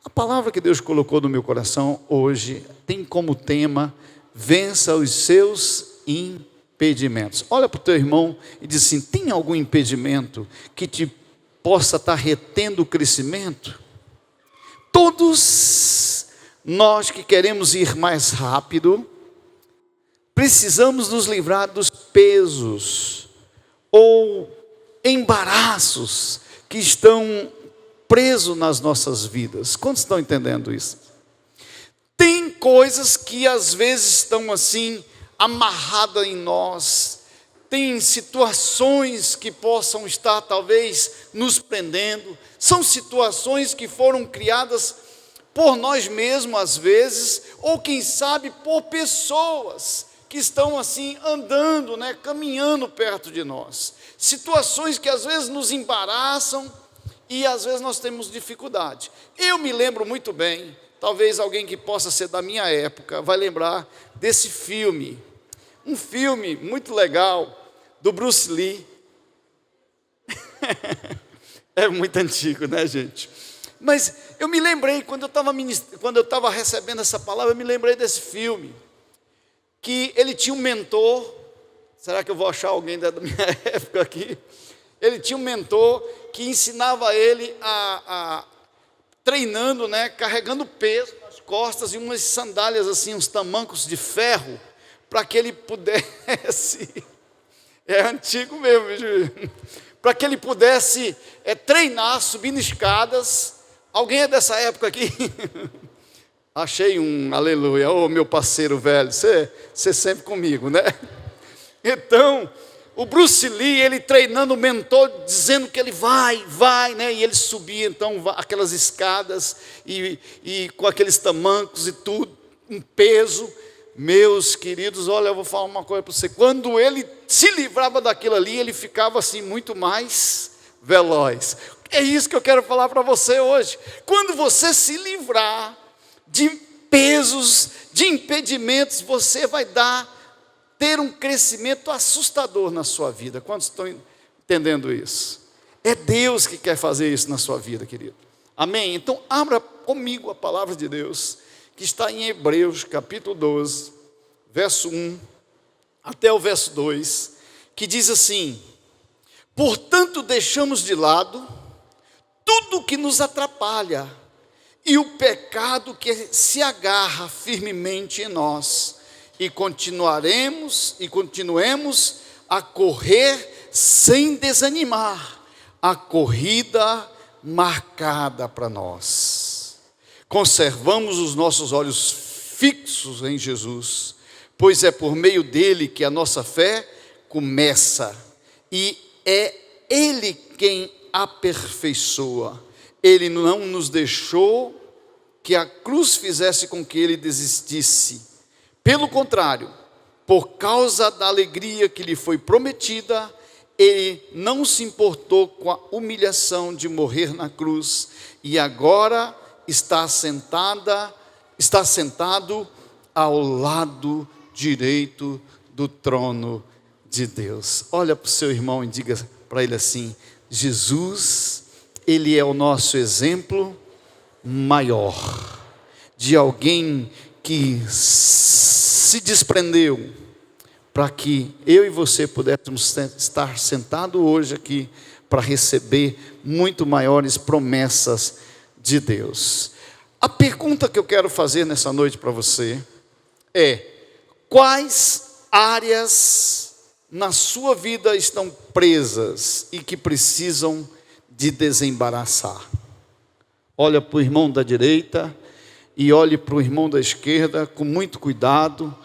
A palavra que Deus colocou no meu coração hoje tem como tema: vença os seus impedimentos. Olha para o teu irmão e diz assim: tem algum impedimento que te possa estar retendo o crescimento? Todos nós que queremos ir mais rápido, precisamos nos livrar dos pesos ou embaraços que estão presos nas nossas vidas. Quantos estão entendendo isso? Tem coisas que às vezes estão assim, amarradas em nós. Tem situações que possam estar talvez nos prendendo. São situações que foram criadas por nós mesmos às vezes, ou quem sabe por pessoas que estão assim andando, caminhando perto de nós. Situações que às vezes nos embaraçam e às vezes nós temos dificuldade. Eu me lembro muito bem, talvez alguém que possa ser da minha época vai lembrar desse filme. Um filme muito legal do Bruce Lee. É muito antigo, né, gente? Mas eu me lembrei, quando eu estava recebendo essa palavra, eu me lembrei desse filme, que ele tinha um mentor. Será que eu vou achar alguém da minha época aqui? Ele tinha um mentor que ensinava ele treinando, carregando peso nas costas e umas sandálias assim, uns tamancos de ferro, para que ele pudesse, é antigo mesmo, para que ele pudesse treinar subindo escadas. Alguém é dessa época aqui? Achei um, aleluia, ô meu parceiro velho, você sempre comigo, né? Então, o Bruce Lee, ele treinando o mentor, dizendo que ele vai, e ele subia então aquelas escadas, e com aqueles tamancos e tudo, um peso. Meus queridos, olha, eu vou falar uma coisa para você, quando ele se livrava daquilo ali, ele ficava assim muito mais veloz. É isso que eu quero falar para você hoje. Quando você se livrar de pesos, de impedimentos, você vai ter um crescimento assustador na sua vida. Quantos estão entendendo isso? É Deus que quer fazer isso na sua vida, querido. Amém? Então abra comigo a palavra de Deus, que está em Hebreus capítulo 12, verso 1 até o verso 2, que diz assim: portanto deixamos de lado tudo que nos atrapalha e o pecado que se agarra firmemente em nós, e continuemos a correr sem desanimar a corrida marcada para nós. Conservamos os nossos olhos fixos em Jesus, pois é por meio dele que a nossa fé começa, e é ele quem aperfeiçoa. Ele não nos deixou que a cruz fizesse com que ele desistisse. Pelo contrário, por causa da alegria que lhe foi prometida, ele não se importou com a humilhação de morrer na cruz, e agora está sentado ao lado direito do trono de Deus. Olha para o seu irmão e diga para ele assim: Jesus, ele é o nosso exemplo maior de alguém que se desprendeu para que eu e você pudéssemos estar sentados hoje aqui para receber muito maiores promessas de Deus. A pergunta que eu quero fazer nessa noite para você é: quais áreas na sua vida estão presas e que precisam de desembaraçar? Olha para o irmão da direita e olhe para o irmão da esquerda com muito cuidado,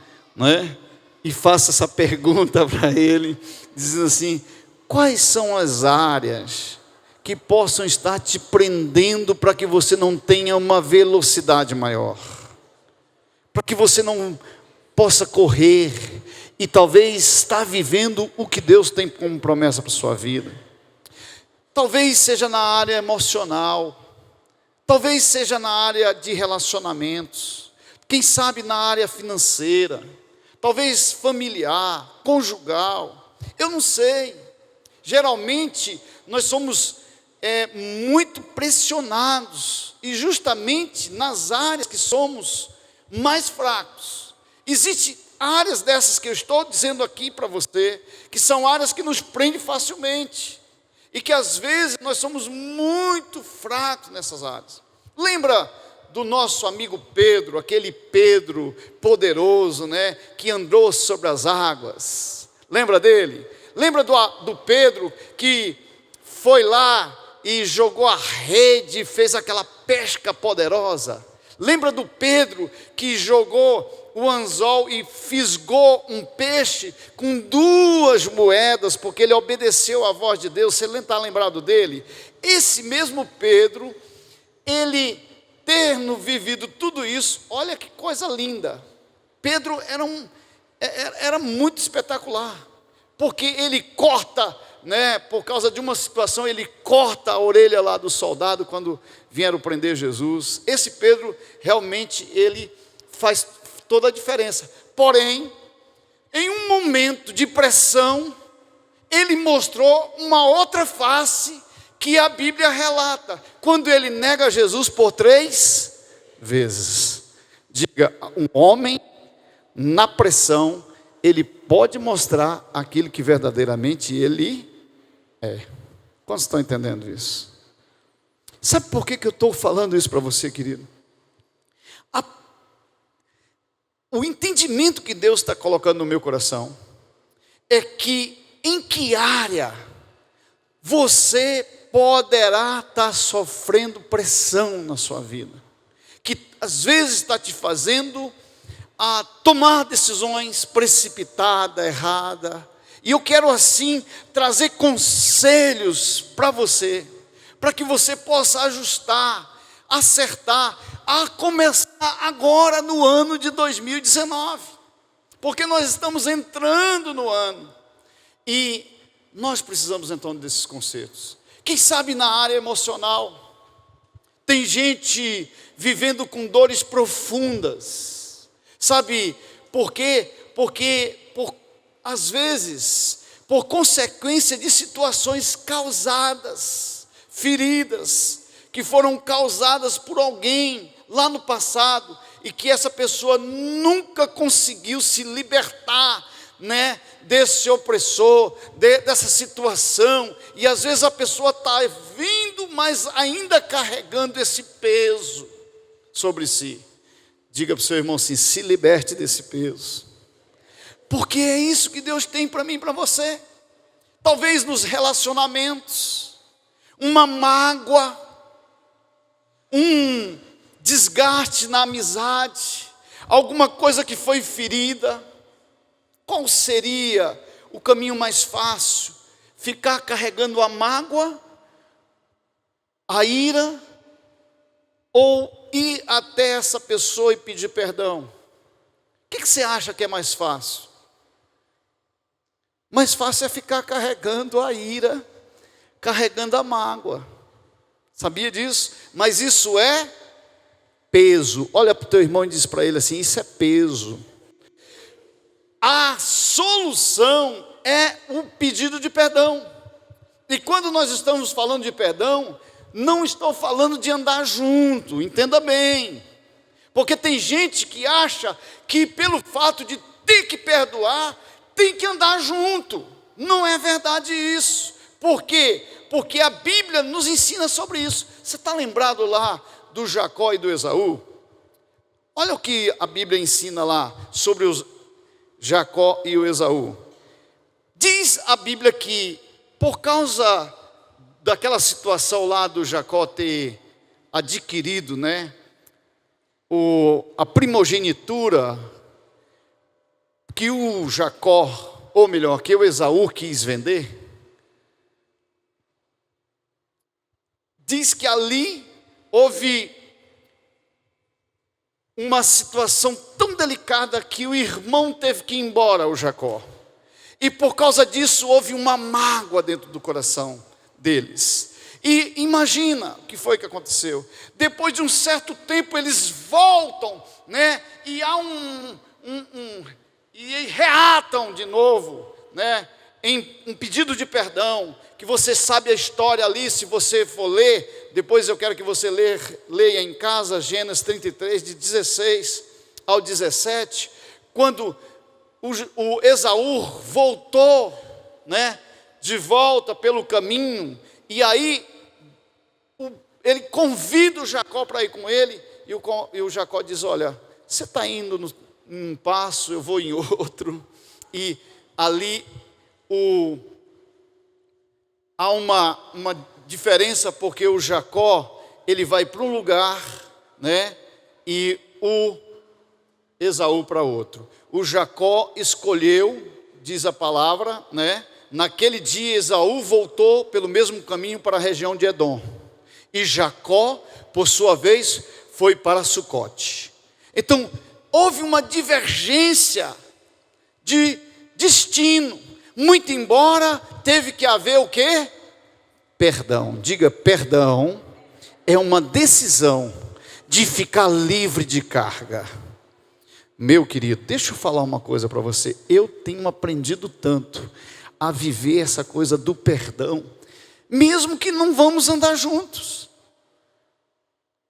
e faça essa pergunta para ele, dizendo assim: quais são as áreas que possam estar te prendendo para que você não tenha uma velocidade maior, para que você não possa correr e talvez estar vivendo o que Deus tem como promessa para a sua vida? Talvez seja na área emocional, talvez seja na área de relacionamentos, quem sabe na área financeira, talvez familiar, conjugal, eu não sei. Geralmente nós somos muito pressionados, e justamente nas áreas que somos mais fracos. Existem áreas dessas que eu estou dizendo aqui para você, que são áreas que nos prendem facilmente, e que às vezes nós somos muito fracos nessas áreas. Lembra do nosso amigo Pedro, aquele Pedro poderoso, né, que andou sobre as águas? Lembra dele? Lembra do Pedro que foi lá e jogou a rede e fez aquela pesca poderosa? Lembra do Pedro que jogou o anzol e fisgou um peixe com 2 moedas, porque ele obedeceu à voz de Deus? Você está lembrado dele? Esse mesmo Pedro, ele tendo vivido tudo isso, olha que coisa linda. Pedro era muito espetacular, porque ele corta, né, por causa de uma situação, ele corta a orelha lá do soldado quando vieram prender Jesus. Esse Pedro, realmente, ele faz toda a diferença. Porém, em um momento de pressão, ele mostrou uma outra face que a Bíblia relata, quando ele nega Jesus por 3 vezes. Diga, um homem na pressão, ele pode mostrar aquilo que verdadeiramente ele é. Quantos estão entendendo isso? Sabe por que eu estou falando isso para você, querido? O entendimento que Deus está colocando no meu coração é que em que área você poderá estar sofrendo pressão na sua vida, que às vezes está te fazendo a tomar decisões precipitadas, erradas. E eu quero assim trazer conselhos para você, para que você possa ajustar, acertar, a começar agora no ano de 2019, porque nós estamos entrando no ano, e nós precisamos então desses conselhos. Quem sabe na área emocional, tem gente vivendo com dores profundas, sabe por quê? Porque às vezes, por consequência de situações causadas, feridas, que foram causadas por alguém lá no passado, e que essa pessoa nunca conseguiu se libertar, né, desse opressor, dessa situação, e às vezes a pessoa está vindo, mas ainda carregando esse peso sobre si. Diga para o seu irmão assim: se liberte desse peso, porque é isso que Deus tem para mim e para você. Talvez nos relacionamentos, uma mágoa, um desgaste na amizade, alguma coisa que foi ferida. Qual seria o caminho mais fácil? Ficar carregando a mágoa, a ira, ou ir até essa pessoa e pedir perdão? O que você acha que é mais fácil? Mais fácil é ficar carregando a ira, carregando a mágoa. Sabia disso? Mas isso é peso. Olha para o teu irmão e diz para ele assim: isso é peso. A solução é o pedido de perdão. E quando nós estamos falando de perdão, não estou falando de andar junto, entenda bem. Porque tem gente que acha que pelo fato de ter que perdoar, tem que andar junto. Não é verdade isso. Por quê? Porque a Bíblia nos ensina sobre isso. Você está lembrado lá do Jacó e do Esaú? Olha o que a Bíblia ensina lá sobre os Jacó e o Esaú. Diz a Bíblia que por causa daquela situação lá do Jacó ter adquirido, né, a primogenitura, que o Jacó, ou melhor, que o Esaú quis vender, diz que ali houve uma situação tão delicada que o irmão teve que ir embora, o Jacó. E por causa disso houve uma mágoa dentro do coração deles. E imagina o que foi que aconteceu. Depois de um certo tempo eles voltam, né? E há e reatam de novo, né, em um pedido de perdão, que você sabe a história ali, se você for ler, depois eu quero que você leia em casa, Gênesis 33, de 16 ao 17, quando o Esaú voltou, né, de volta pelo caminho, e aí ele convida o Jacó para ir com ele, e o Jacó diz: olha, você está indo em um passo, eu vou em outro, e ali há uma diferença, porque o Jacó, ele vai para um lugar, né, e o Esaú para outro. O Jacó escolheu, diz a palavra, né, naquele dia Esaú voltou pelo mesmo caminho para a região de Edom, e Jacó, por sua vez, foi para Sucote. Então, houve uma divergência de destino, muito embora teve que haver o quê? Perdão. Diga, perdão é uma decisão de ficar livre de carga. Meu querido, deixa eu falar uma coisa para você. Eu tenho aprendido tanto a viver essa coisa do perdão, mesmo que não vamos andar juntos.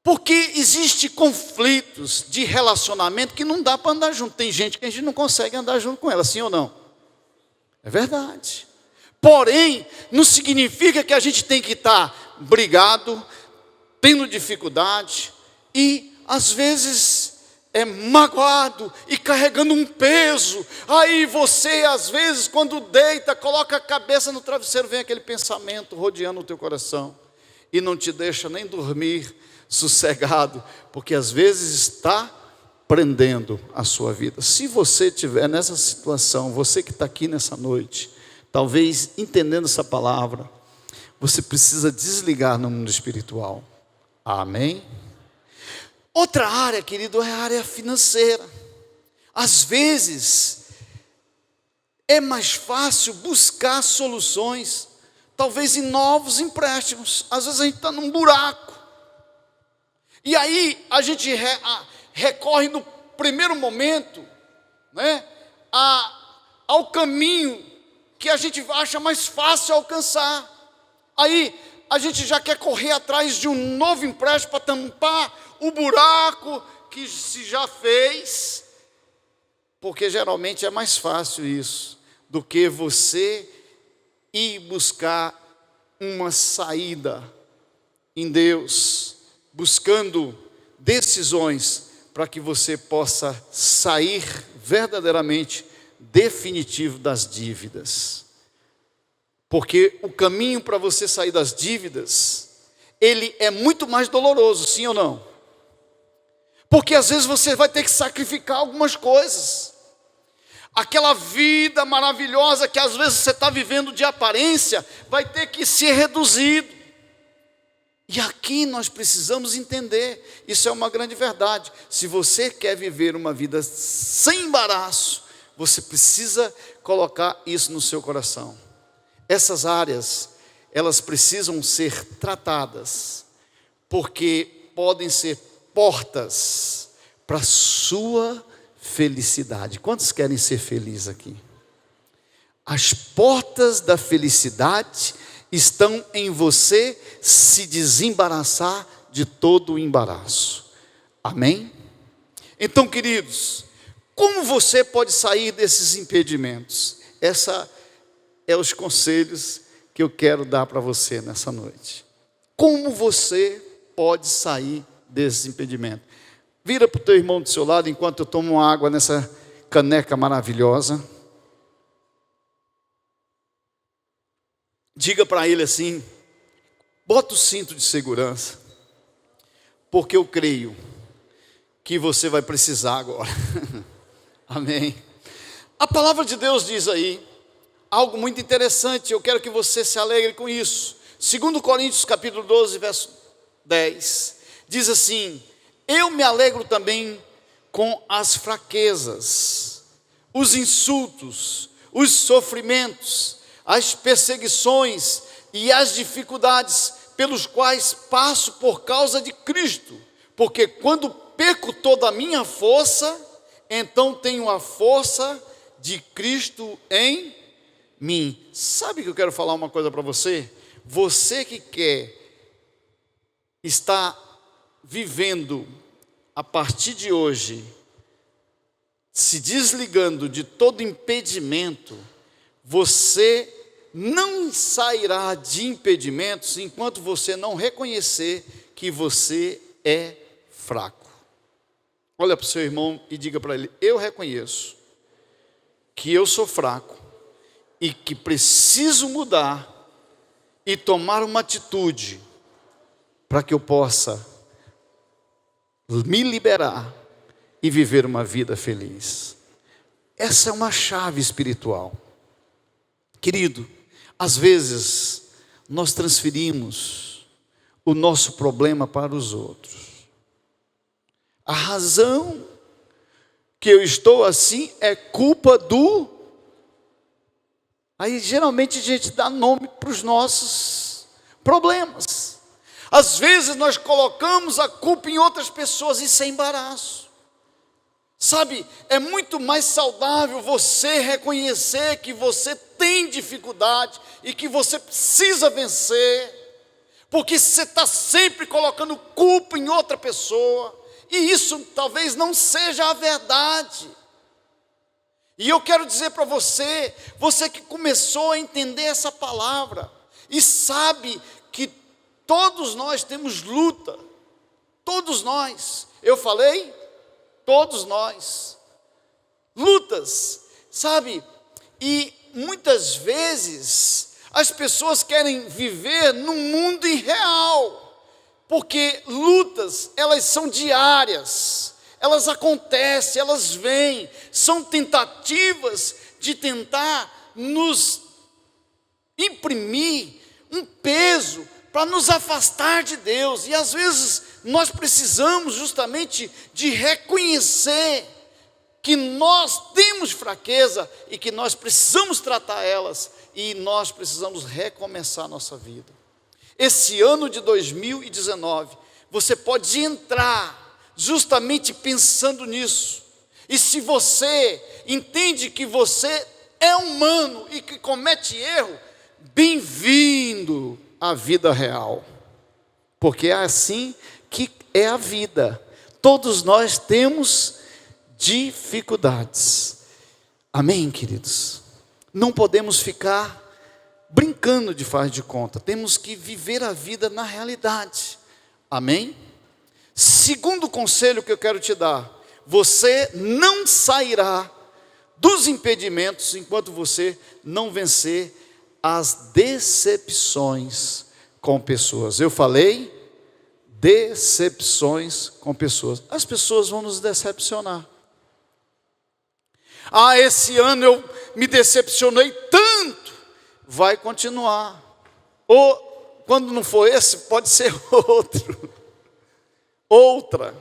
Porque existe conflitos de relacionamento que não dá para andar junto. Tem gente que a gente não consegue andar junto com ela, sim ou não? É verdade. Porém, não significa que a gente tem que estar brigado, tendo dificuldade, e às vezes magoado e carregando um peso. Aí você, às vezes, quando deita, coloca a cabeça no travesseiro, vem aquele pensamento rodeando o teu coração, e não te deixa nem dormir sossegado, porque às vezes está prendendo a sua vida. Se você estiver nessa situação, você que está aqui nessa noite, talvez entendendo essa palavra, você precisa desligar no mundo espiritual. Amém? Outra área, querido, é a área financeira. Às vezes é mais fácil buscar soluções, talvez em novos empréstimos. Às vezes a gente está num buraco, e aí a gente recorre no primeiro momento, né, ao caminho que a gente acha mais fácil alcançar. Aí a gente já quer correr atrás de um novo empréstimo para tampar o buraco que se já fez, porque geralmente é mais fácil isso do que você ir buscar uma saída em Deus, buscando decisões para que você possa sair verdadeiramente definitivo das dívidas. Porque o caminho para você sair das dívidas, ele é muito mais doloroso, sim ou não? Porque às vezes você vai ter que sacrificar algumas coisas. Aquela vida maravilhosa que às vezes você está vivendo de aparência, vai ter que ser reduzido. E aqui nós precisamos entender, isso é uma grande verdade. Se você quer viver uma vida sem embaraço, você precisa colocar isso no seu coração. Essas áreas, elas precisam ser tratadas, porque podem ser portas para a sua felicidade. Quantos querem ser felizes aqui? As portas da felicidade estão em você se desembaraçar de todo o embaraço. Amém? Então, queridos, como você pode sair desses impedimentos? Essa é os conselhos que eu quero dar para você nessa noite. Como você pode sair desses impedimentos? Vira para o teu irmão do seu lado enquanto eu tomo água nessa caneca maravilhosa. Diga para ele assim: bota o cinto de segurança, porque eu creio que você vai precisar agora. Amém? A palavra de Deus diz aí algo muito interessante, eu quero que você se alegre com isso. 2 Coríntios capítulo 12, verso 10, diz assim: eu me alegro também com as fraquezas, os insultos, os sofrimentos, as perseguições e as dificuldades pelos quais passo por causa de Cristo, porque quando perco toda a minha força, então tenho a força de Cristo em mim. Sabe que eu quero falar uma coisa para você? Você que quer estar vivendo a partir de hoje, se desligando de todo impedimento, você não sairá de impedimentos enquanto você não reconhecer que você é fraco. Olha para o seu irmão e diga para ele: eu reconheço que eu sou fraco e que preciso mudar e tomar uma atitude para que eu possa me liberar e viver uma vida feliz. Essa é uma chave espiritual. Querido, às vezes nós transferimos o nosso problema para os outros. A razão que eu estou assim é culpa do... Aí geralmente a gente dá nome para os nossos problemas. Às vezes nós colocamos a culpa em outras pessoas, isso é embaraço. Sabe, é muito mais saudável você reconhecer que você tem dificuldade e que você precisa vencer, porque você está sempre colocando culpa em outra pessoa, e isso talvez não seja a verdade. E eu quero dizer para você, você que começou a entender essa palavra, e sabe que todos nós temos luta, todos nós, eu falei, todos nós, lutas, sabe? E muitas vezes as pessoas querem viver num mundo irreal, porque lutas, elas são diárias, elas acontecem, elas vêm, são tentativas de tentar nos imprimir um peso para nos afastar de Deus. E às vezes nós precisamos justamente de reconhecer que nós temos fraqueza e que nós precisamos tratar elas, e nós precisamos recomeçar a nossa vida. Esse ano de 2019, você pode entrar justamente pensando nisso. E se você entende que você é humano e que comete erro, bem-vindo à vida real, porque é assim que é a vida. Todos nós temos dificuldades. Amém, queridos? Não podemos ficar brincando de faz de conta, temos que viver a vida na realidade. Amém? Segundo conselho que eu quero te dar: você não sairá dos impedimentos enquanto você não vencer as decepções com pessoas. Eu falei decepções com pessoas. As pessoas vão nos decepcionar. Ah, esse ano eu me decepcionei tanto. Vai continuar. Ou, quando não for esse, pode ser outro. Outra.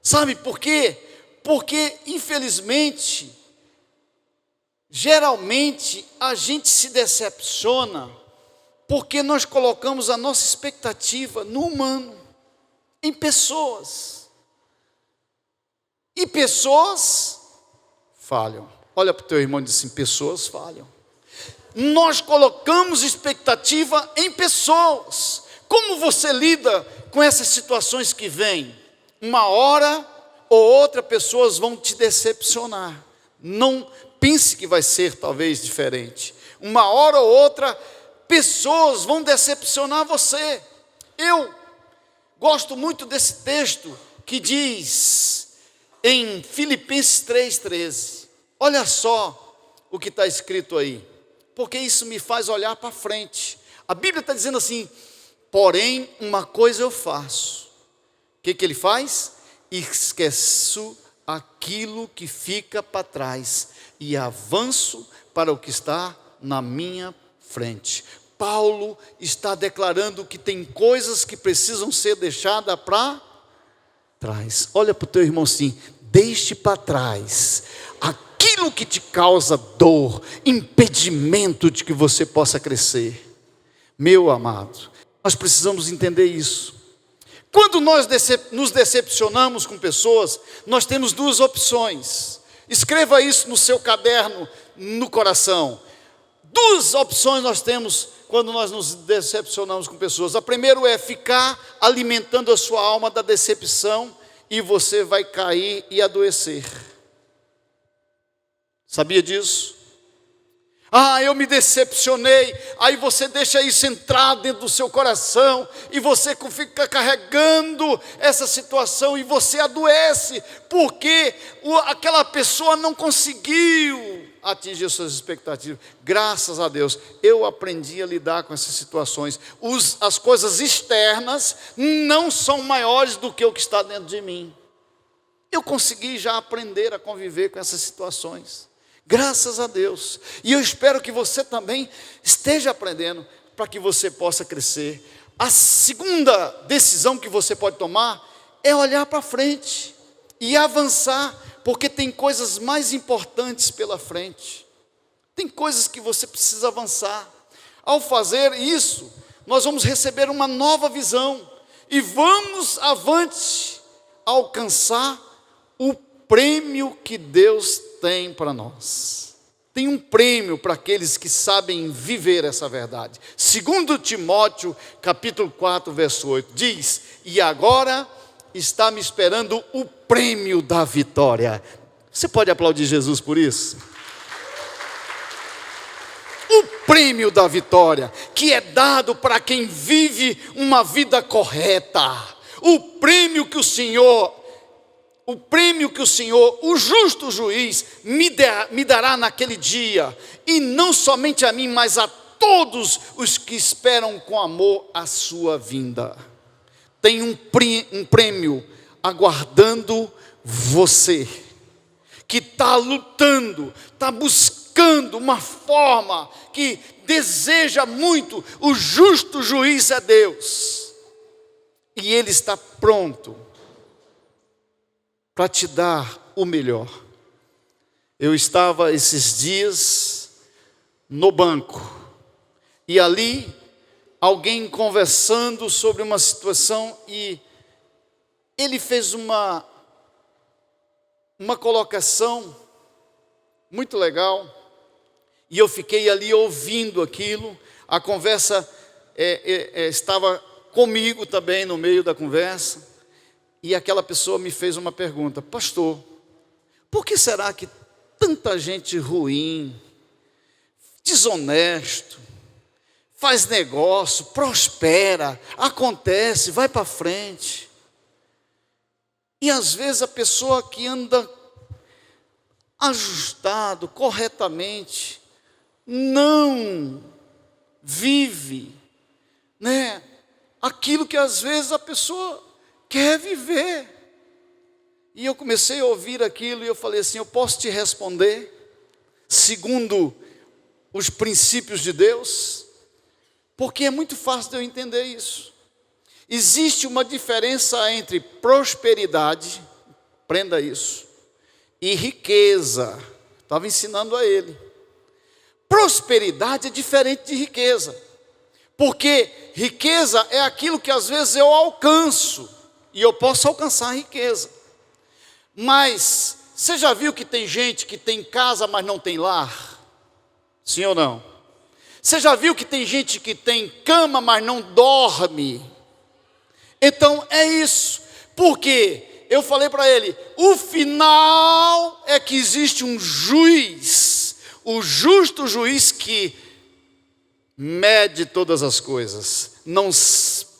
Sabe por quê? Porque, infelizmente, geralmente a gente se decepciona porque nós colocamos a nossa expectativa no humano, em pessoas. E pessoas falham. Olha para o teu irmão e diz assim: pessoas falham. Nós colocamos expectativa em pessoas. Como você lida com essas situações que vêm? Uma hora ou outra pessoas vão te decepcionar. Não pense que vai ser talvez diferente. Uma hora ou outra pessoas vão decepcionar você. Eu gosto muito desse texto que diz em Filipenses 3,13. Olha só o que está escrito aí, porque isso me faz olhar para frente. A Bíblia está dizendo assim: porém, uma coisa eu faço. O que ele faz? Esqueço aquilo que fica para trás e avanço para o que está na minha frente. Paulo está declarando que tem coisas que precisam ser deixadas para trás. Olha para o teu irmão assim: deixe para trás aquilo que te causa dor, impedimento de que você possa crescer. Meu amado, nós precisamos entender isso. Quando nós nos decepcionamos com pessoas, nós temos duas opções. Escreva isso no seu caderno, no coração. Duas opções nós temos quando nós nos decepcionamos com pessoas. A primeira é ficar alimentando a sua alma da decepção e você vai cair e adoecer. Sabia disso? Eu me decepcionei. Aí você deixa isso entrar dentro do seu coração e você fica carregando essa situação e você adoece, porque aquela pessoa não conseguiu atingir suas expectativas. Graças a Deus, eu aprendi a lidar com essas situações. As coisas externas não são maiores do que o que está dentro de mim. Eu consegui já aprender a conviver com essas situações. Graças a Deus. E eu espero que você também esteja aprendendo para que você possa crescer. A segunda decisão que você pode tomar é olhar para frente e avançar, porque tem coisas mais importantes pela frente. Tem coisas que você precisa avançar. Ao fazer isso, nós vamos receber uma nova visão e vamos avante alcançar o prêmio que Deus tem para nós. Tem um prêmio para aqueles que sabem viver essa verdade. 2 Timóteo, capítulo 4, verso 8, diz: e agora está me esperando o prêmio da vitória. Você pode aplaudir Jesus por isso? O prêmio da vitória, que é dado para quem vive uma vida correta. O prêmio que o Senhor, o justo juiz, me dará naquele dia, e não somente a mim, mas a todos os que esperam com amor a sua vinda. Tem um prêmio aguardando você, que está lutando, está buscando uma forma, que deseja muito. O justo juiz é Deus, e Ele está pronto para te dar o melhor. Eu estava esses dias no banco, e ali alguém conversando sobre uma situação, e ele fez uma colocação muito legal, e eu fiquei ali ouvindo aquilo. A conversa estava comigo também no meio da conversa. E aquela pessoa me fez uma pergunta: pastor, por que será que tanta gente ruim, desonesto, faz negócio, prospera, acontece, vai para frente? E às vezes a pessoa que anda ajustado, corretamente, não vive, aquilo que às vezes a pessoa quer viver. E eu comecei a ouvir aquilo e eu falei assim: eu posso te responder segundo os princípios de Deus? Porque é muito fácil de eu entender isso. Existe uma diferença entre prosperidade, prenda isso, e riqueza. Estava ensinando a ele. Prosperidade é diferente de riqueza, porque riqueza é aquilo que às vezes eu alcanço, e eu posso alcançar a riqueza. Mas você já viu que tem gente que tem casa, mas não tem lar? Sim ou não? Você já viu que tem gente que tem cama, mas não dorme? Então é isso. Porque eu falei para ele: o final é que existe um juiz, o justo juiz que mede todas as coisas. Não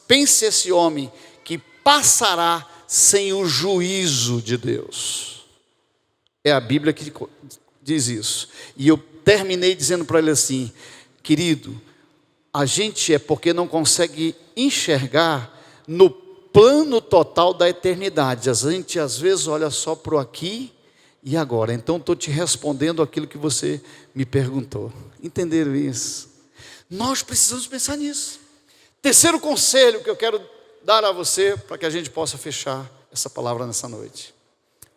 pense esse homem que passará sem o juízo de Deus. É a Bíblia que diz isso. E eu terminei dizendo para ele assim: querido, a gente é porque não consegue enxergar no plano total da eternidade. A gente às vezes olha só para o aqui e agora. Então estou te respondendo aquilo que você me perguntou. Entenderam isso? Nós precisamos pensar nisso. Terceiro conselho que eu quero dar a você, para que a gente possa fechar essa palavra nessa noite.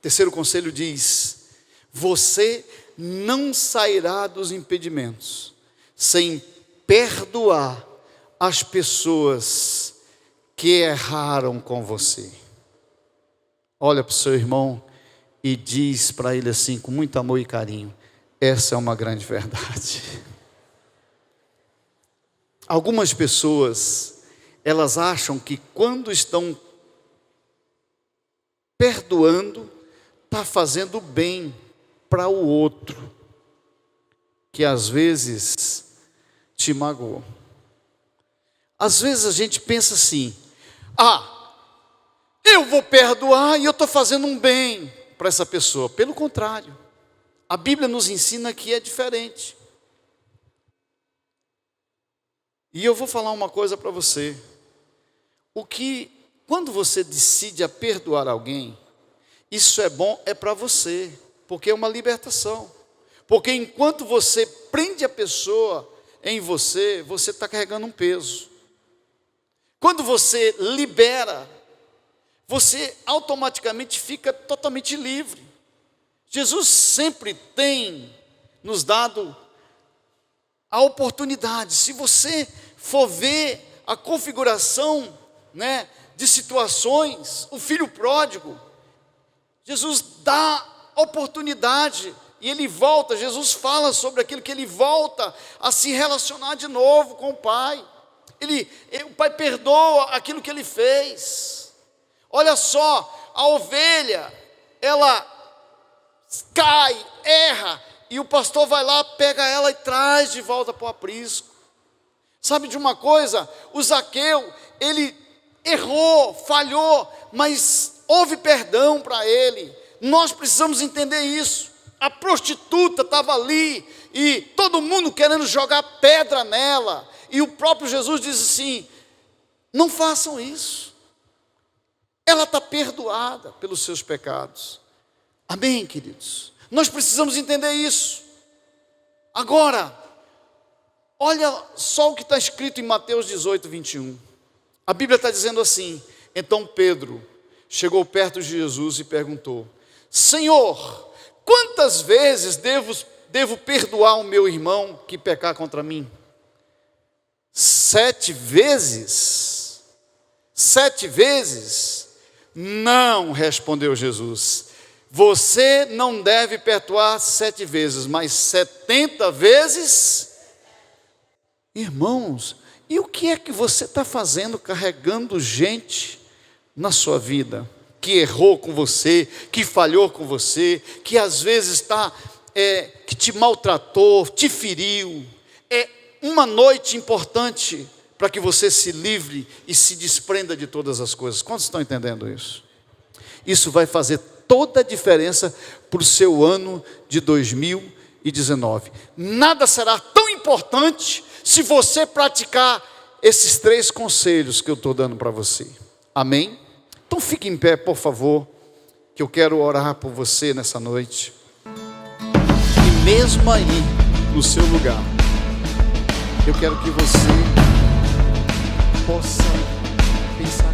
Terceiro conselho diz: você não sairá dos impedimentos sem perdoar as pessoas que erraram com você. Olha para o seu irmão e diz para ele assim, com muito amor e carinho: essa é uma grande verdade. Algumas pessoas, elas acham que quando estão perdoando, está fazendo bem para o outro, que às vezes te magoou. Às vezes a gente pensa assim: eu vou perdoar e eu estou fazendo um bem para essa pessoa. Pelo contrário, a Bíblia nos ensina que é diferente. E eu vou falar uma coisa para você. Quando você decide a perdoar alguém, isso é bom, é para você, porque é uma libertação. Porque enquanto você prende a pessoa em você, você está carregando um peso. Quando você libera, você automaticamente fica totalmente livre. Jesus sempre tem nos dado a oportunidade. Se você for ver a configuração, de situações, o filho pródigo, Jesus dá oportunidade e ele volta. Jesus fala sobre aquilo que ele volta a se relacionar de novo com o Pai. O Pai perdoa aquilo que ele fez. Olha só, a ovelha, ela cai, erra, e o pastor vai lá, pega ela e traz de volta para o aprisco. Sabe de uma coisa? O Zaqueu, ele errou, falhou, mas houve perdão para ele. Nós precisamos entender isso. A prostituta estava ali, e todo mundo querendo jogar pedra nela, e o próprio Jesus diz assim: não façam isso. Ela está perdoada pelos seus pecados. Amém, queridos? Nós precisamos entender isso. Agora, olha só o que está escrito em Mateus 18, 21. A Bíblia está dizendo assim: então Pedro chegou perto de Jesus e perguntou: Senhor, quantas vezes devo perdoar o meu irmão que pecar contra mim? 7 vezes? 7 vezes? Não, respondeu Jesus. Você não deve perdoar 7 vezes, mas 70 vezes? Irmãos, e o que é que você está fazendo carregando gente na sua vida, que errou com você, que falhou com você, que às vezes que te maltratou, te feriu? É uma noite importante para que você se livre e se desprenda de todas as coisas. Quantos estão entendendo isso? Isso vai fazer toda a diferença para o seu ano de 2019. Nada será tão importante se você praticar esses 3 conselhos que eu estou dando para você. Amém? Então fique em pé, por favor, que eu quero orar por você nessa noite. E mesmo aí, no seu lugar, eu quero que você possa pensar